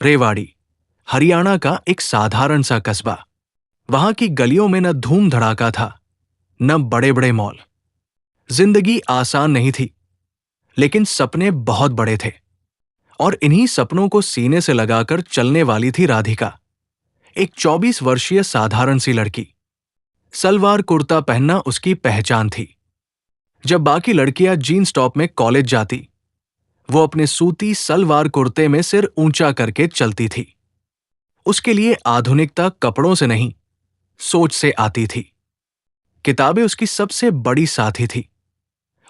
रेवाड़ी, हरियाणा का एक साधारण सा कस्बा। वहां की गलियों में न धूम धड़ाका था, न बड़े बड़े मॉल। जिंदगी आसान नहीं थी, लेकिन सपने बहुत बड़े थे। और इन्हीं सपनों को सीने से लगाकर चलने वाली थी राधिका, एक 24 वर्षीय साधारण सी लड़की। सलवार कुर्ता पहनना उसकी पहचान थी। जब बाकी लड़कियां जीन्स टॉप में कॉलेज जाती, वो अपने सूती सलवार कुर्ते में सिर ऊंचा करके चलती थी। उसके लिए आधुनिकता कपड़ों से नहीं, सोच से आती थी। किताबें उसकी सबसे बड़ी साथी थी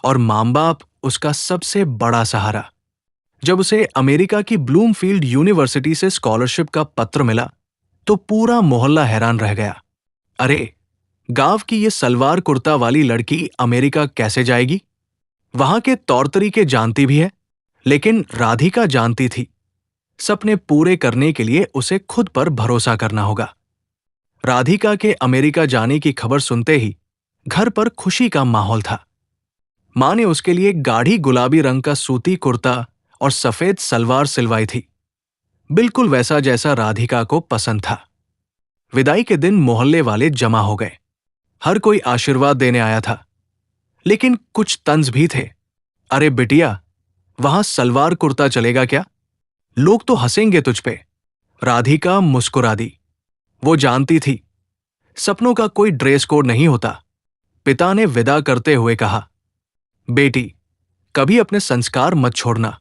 और मां बाप उसका सबसे बड़ा सहारा। जब उसे अमेरिका की ब्लूमफील्ड यूनिवर्सिटी से स्कॉलरशिप का पत्र मिला तो पूरा मोहल्ला हैरान रह गया। अरे, गांव की ये सलवार कुर्ता वाली लड़की अमेरिका कैसे जाएगी? वहां के तौर तरीके जानती भी है, लेकिन राधिका जानती थी, सपने पूरे करने के लिए उसे खुद पर भरोसा करना होगा। राधिका के अमेरिका जाने की खबर सुनते ही घर पर खुशी का माहौल था। मां ने उसके लिए गाढ़ी गुलाबी रंग का सूती कुर्ता और सफेद सलवार सिलवाई थी, बिल्कुल वैसा जैसा राधिका को पसंद था। विदाई के दिन मोहल्ले वाले जमा हो गए। हर कोई आशीर्वाद देने आया था, लेकिन कुछ तंज भी थे। अरे बिटिया, वहां सलवार कुर्ता चलेगा क्या? लोग तो हंसेंगे तुझ पे। राधिका मुस्कुरा दी। वो जानती थी, सपनों का कोई ड्रेस कोड नहीं होता। पिता ने विदा करते हुए कहा, बेटी, कभी अपने संस्कार मत छोड़ना।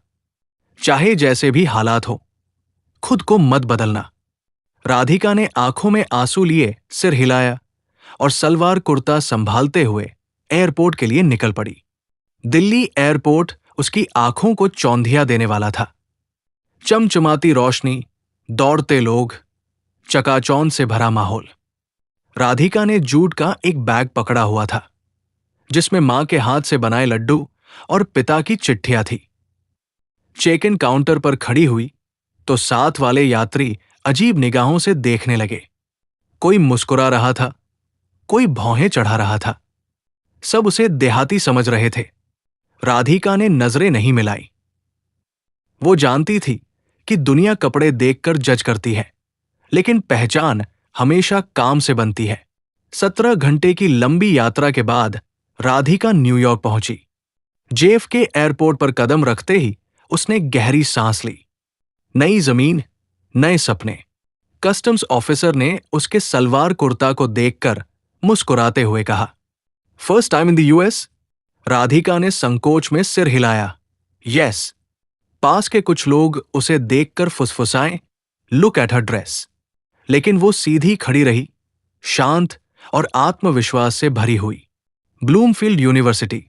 चाहे जैसे भी हालात हो, खुद को मत बदलना। राधिका ने आंखों में आंसू लिए सिर हिलाया और सलवार कुर्ता संभालते हुए एयरपोर्ट के लिए निकल पड़ी। दिल्ली एयरपोर्ट उसकी आंखों को चौंधिया देने वाला था। चमचमाती रोशनी, दौड़ते लोग, चकाचौंध से भरा माहौल। राधिका ने जूट का एक बैग पकड़ा हुआ था, जिसमें मां के हाथ से बनाए लड्डू और पिता की चिट्ठियां थी। चेक इन काउंटर पर खड़ी हुई तो साथ वाले यात्री अजीब निगाहों से देखने लगे। कोई मुस्कुरा रहा था, कोई भौहें चढ़ा रहा था। सब उसे देहाती समझ रहे थे। राधिका ने नजरें नहीं मिलाई। वो जानती थी कि दुनिया कपड़े देखकर जज करती है, लेकिन पहचान हमेशा काम से बनती है। 17 घंटे की लंबी यात्रा के बाद राधिका न्यूयॉर्क पहुंची। JFK एयरपोर्ट पर कदम रखते ही उसने गहरी सांस ली। नई जमीन, नए सपने। कस्टम्स ऑफिसर ने उसके सलवार कुर्ता को देखकर मुस्कुराते हुए कहा, first time in the US? Radhika ने संकोच में सिर हिलाया, यस। पास के कुछ लोग उसे देखकर फुसफुसाएं, लुक एट हर ड्रेस। लेकिन वो सीधी खड़ी रही, शांत और आत्मविश्वास से भरी हुई। ब्लूमफील्ड यूनिवर्सिटी,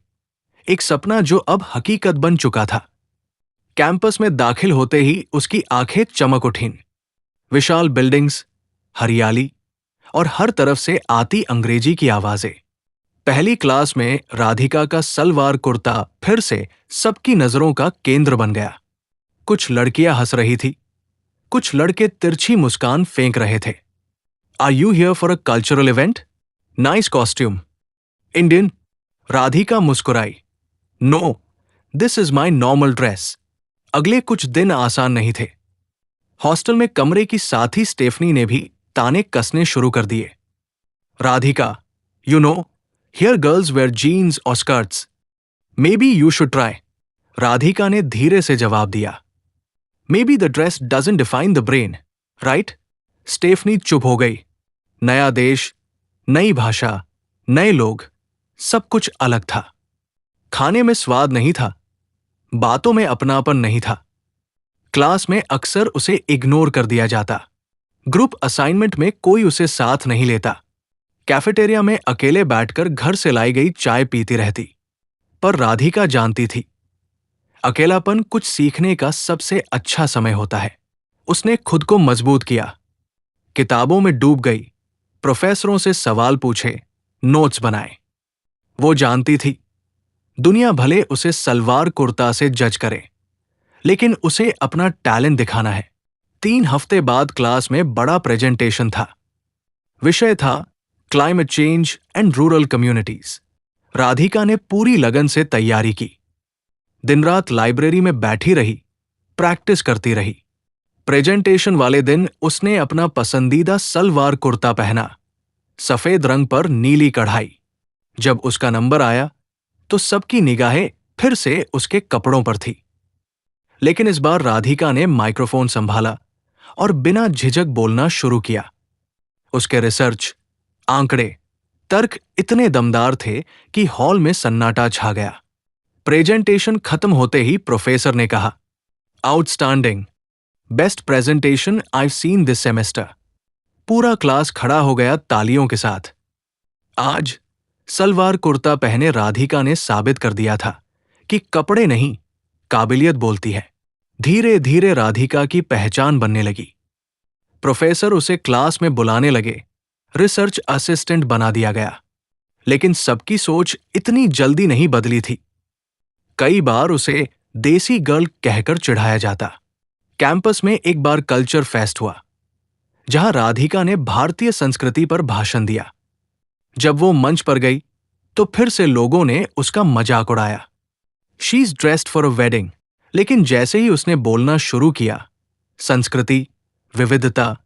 एक सपना जो अब हकीकत बन चुका था। कैंपस में दाखिल होते ही उसकी आंखें चमक उठीं। विशाल बिल्डिंग्स, हरियाली और हर तरफ से आती अंग्रेजी की आवाजें। पहली क्लास में राधिका का सलवार कुर्ता फिर से सबकी नजरों का केंद्र बन गया। कुछ लड़कियां हंस रही थी, कुछ लड़के तिरछी मुस्कान फेंक रहे थे। Are you here for a cultural event? Nice costume. Indian? Radhika मुस्कुराई। No, this is my normal dress. अगले कुछ दिन आसान नहीं थे। हॉस्टल में कमरे की साथी स्टेफनी ने भी ताने कसने शुरू कर दिए। Radhika, you know, here girls wear jeans और skirts. Maybe you should try. Radhika ने धीरे से जवाब दिया। Maybe the dress doesn't define the brain, right? Stephanie चुप हो गई। नया देश, नई भाषा, नए लोग, सब कुछ अलग था। खाने में स्वाद नहीं था, बातों में अपनापन नहीं था। क्लास में अक्सर उसे इग्नोर कर दिया जाता। ग्रुप असाइनमेंट में कोई उसे साथ नहीं लेता। कैफेटेरिया में अकेले बैठकर घर से लाई गई चाय पीती रहती। पर राधिका जानती थी, अकेलापन कुछ सीखने का सबसे अच्छा समय होता है। उसने खुद को मजबूत किया, किताबों में डूब गई, प्रोफेसरों से सवाल पूछे, नोट्स बनाए। वो जानती थी, दुनिया भले उसे सलवार कुर्ता से जज करे, लेकिन उसे अपना टैलेंट दिखाना है। 3 हफ्ते बाद क्लास में बड़ा प्रेजेंटेशन था। विषय था climate change and rural communities. Radhika ने पूरी लगन से तैयारी की। दिन रात लाइब्रेरी में बैठी रही, प्रैक्टिस करती रही। प्रेजेंटेशन वाले दिन उसने अपना पसंदीदा सलवार कुर्ता पहना, सफेद रंग पर नीली कढ़ाई। जब उसका नंबर आया तो सबकी निगाहें फिर से उसके कपड़ों पर थी। लेकिन इस बार राधिका ने माइक्रोफोन संभाला और बिना झिझक बोलना शुरू किया। उसके रिसर्च, आंकड़े, तर्क इतने दमदार थे कि हॉल में सन्नाटा छा गया। प्रेजेंटेशन खत्म होते ही प्रोफेसर ने कहा, outstanding, best presentation I seen this semester. पूरा क्लास खड़ा हो गया तालियों के साथ। आज सलवार कुर्ता पहने राधिका ने साबित कर दिया था कि कपड़े नहीं, काबिलियत बोलती है। धीरे धीरे राधिका की पहचान बनने लगी। प्रोफेसर उसे क्लास में बुलाने लगे, रिसर्च असिस्टेंट बना दिया गया। लेकिन सबकी सोच इतनी जल्दी नहीं बदली थी। कई बार उसे देसी गर्ल कहकर चिढ़ाया जाता। कैंपस में एक बार कल्चर फेस्ट हुआ, जहां राधिका ने भारतीय संस्कृति पर भाषण दिया। जब वो मंच पर गई तो फिर से लोगों ने उसका मजाक उड़ाया। She is dressed for a wedding. लेकिन जैसे ही उसने बोलना शुरू किया, संस्कृति, विविधता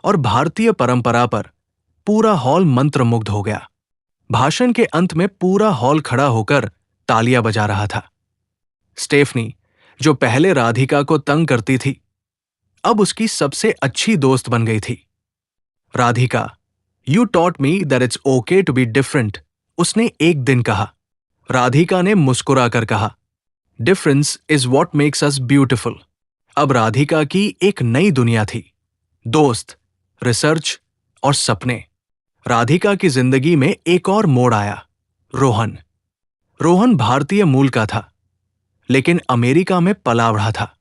और भारतीय परंपरा पर, पूरा हॉल मंत्रमुग्ध हो गया। भाषण के अंत में पूरा हॉल खड़ा होकर तालियां बजा रहा था। स्टेफनी, जो पहले राधिका को तंग करती थी, अब उसकी सबसे अच्छी दोस्त बन गई थी। Radhika, you taught me that it's okay to be different, उसने एक दिन कहा। राधिका ने मुस्कुराकर कहा, difference is what makes us beautiful. अब राधिका की एक नई दुनिया थी, दोस्त, रिसर्च और सपने। राधिका की जिंदगी में एक और मोड़ आया, रोहन। रोहन भारतीय मूल का था, लेकिन अमेरिका में पला बढ़ा था।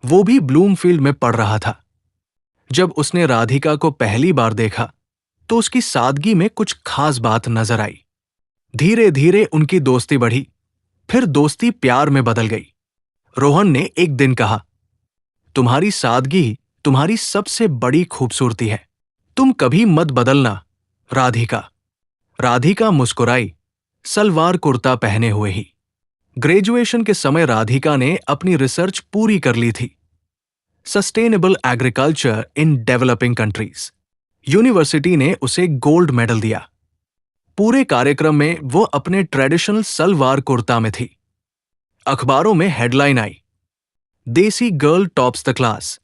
वो भी ब्लूमफील्ड में पढ़ रहा था। जब उसने राधिका को पहली बार देखा तो उसकी सादगी में कुछ खास बात नजर आई। धीरे धीरे उनकी दोस्ती बढ़ी, फिर दोस्ती प्यार में बदल गई। रोहन ने एक दिन कहा, तुम्हारी सादगी तुम्हारी सबसे बड़ी खूबसूरती है, तुम कभी मत बदलना, राधिका। राधिका मुस्कुराई, सलवार कुर्ता पहने हुए ही। ग्रेजुएशन के समय राधिका ने अपनी रिसर्च पूरी कर ली थी, sustainable agriculture in developing countries. University ने उसे गोल्ड मेडल दिया। पूरे कार्यक्रम में वो अपने ट्रेडिशनल सलवार कुर्ता में थी। अखबारों में हेडलाइन आई, देसी girl tops the class,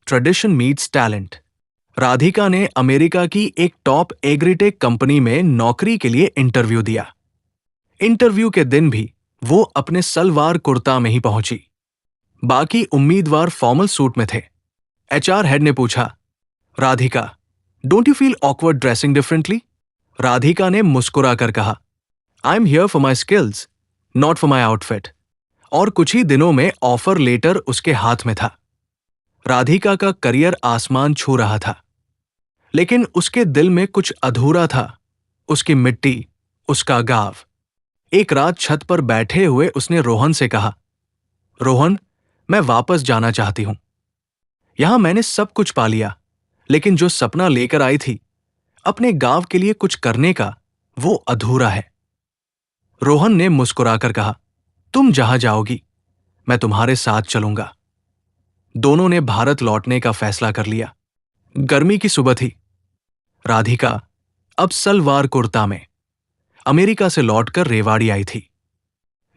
tradition meets talent. Radhika ने अमेरिका की एक टॉप एग्रीटेक कंपनी में नौकरी के लिए इंटरव्यू दिया। इंटरव्यू के दिन भी वो अपने सलवार कुर्ता में ही पहुंची। बाकी उम्मीदवार फॉर्मल सूट में थे। एचआर हेड ने पूछा, Radhika, don't you feel awkward dressing differently? Radhika ने मुस्कुराकर कहा, I am here for my skills, not for my outfit. और कुछ ही दिनों में ऑफर लेटर उसके हाथ में था। राधिका का करियर आसमान छू रहा था, लेकिन उसके दिल में कुछ अधूरा था। उसकी मिट्टी, उसका गांव। एक रात छत पर बैठे हुए उसने रोहन से कहा, रोहन, मैं वापस जाना चाहती हूं। यहां मैंने सब कुछ पा लिया, लेकिन जो सपना लेकर आई थी, अपने गांव के लिए कुछ करने का, वो अधूरा है। रोहन ने मुस्कुराकर कहा, तुम जहां जाओगी, मैं तुम्हारे साथ चलूंगा। दोनों ने भारत लौटने का फैसला कर लिया। गर्मी की सुबह थी। राधिका अब सलवार कुर्ता में अमेरिका से लौटकर रेवाड़ी आई थी।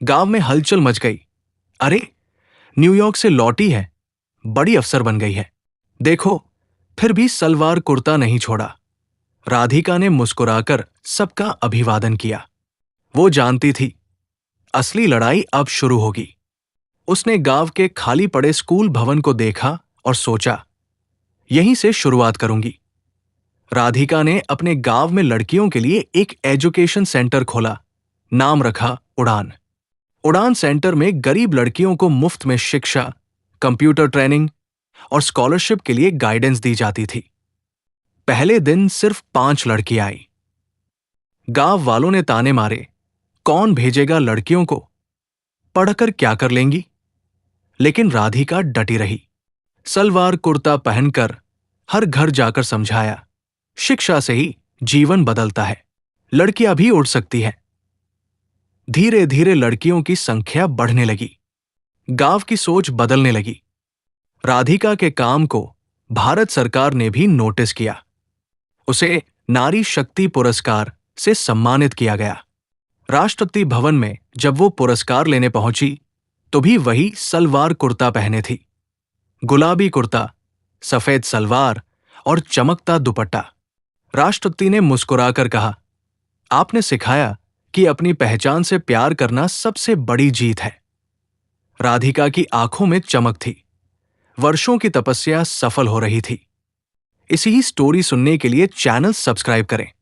गांव में हलचल मच गई। अरे, न्यूयॉर्क से लौटी है, बड़ी अफसर बन गई है। देखो, फिर भी सलवार कुर्ता नहीं छोड़ा। राधिका ने मुस्कुराकर सबका अभिवादन किया। वो जानती थी, असली लड़ाई अब शुरू होगी। उसने गांव के खाली पड़े स्कूल भवन को देखा और सोचा, यहीं से शुरुआत करूंगी। राधिका ने अपने गांव में लड़कियों के लिए एक एजुकेशन सेंटर खोला। नाम रखा उड़ान। उड़ान सेंटर में गरीब लड़कियों को मुफ्त में शिक्षा, कंप्यूटर ट्रेनिंग और स्कॉलरशिप के लिए गाइडेंस दी जाती थी। पहले दिन सिर्फ 5 लड़कियां आई। गांव वालों ने ताने मारे, कौन भेजेगा लड़कियों को, पढ़कर क्या कर लेंगी? लेकिन राधिका डटी रही। सलवार कुर्ता पहनकर हर घर जाकर समझाया, शिक्षा से ही जीवन बदलता है, लड़कियां भी उड़ सकती हैं। धीरे धीरे लड़कियों की संख्या बढ़ने लगी। गांव की सोच बदलने लगी। राधिका के काम को भारत सरकार ने भी नोटिस किया। उसे नारी शक्ति पुरस्कार से सम्मानित किया गया। राष्ट्रपति भवन में जब वो पुरस्कार लेने पहुंची तो भी वही सलवार कुर्ता पहने थी। गुलाबी कुर्ता, सफेद सलवार और चमकता दुपट्टा। राष्ट्रपति ने मुस्कुराकर कहा, आपने सिखाया कि अपनी पहचान से प्यार करना सबसे बड़ी जीत है। राधिका की आंखों में चमक थी। वर्षों की तपस्या सफल हो रही थी। इसी ही स्टोरी सुनने के लिए चैनल सब्सक्राइब करें।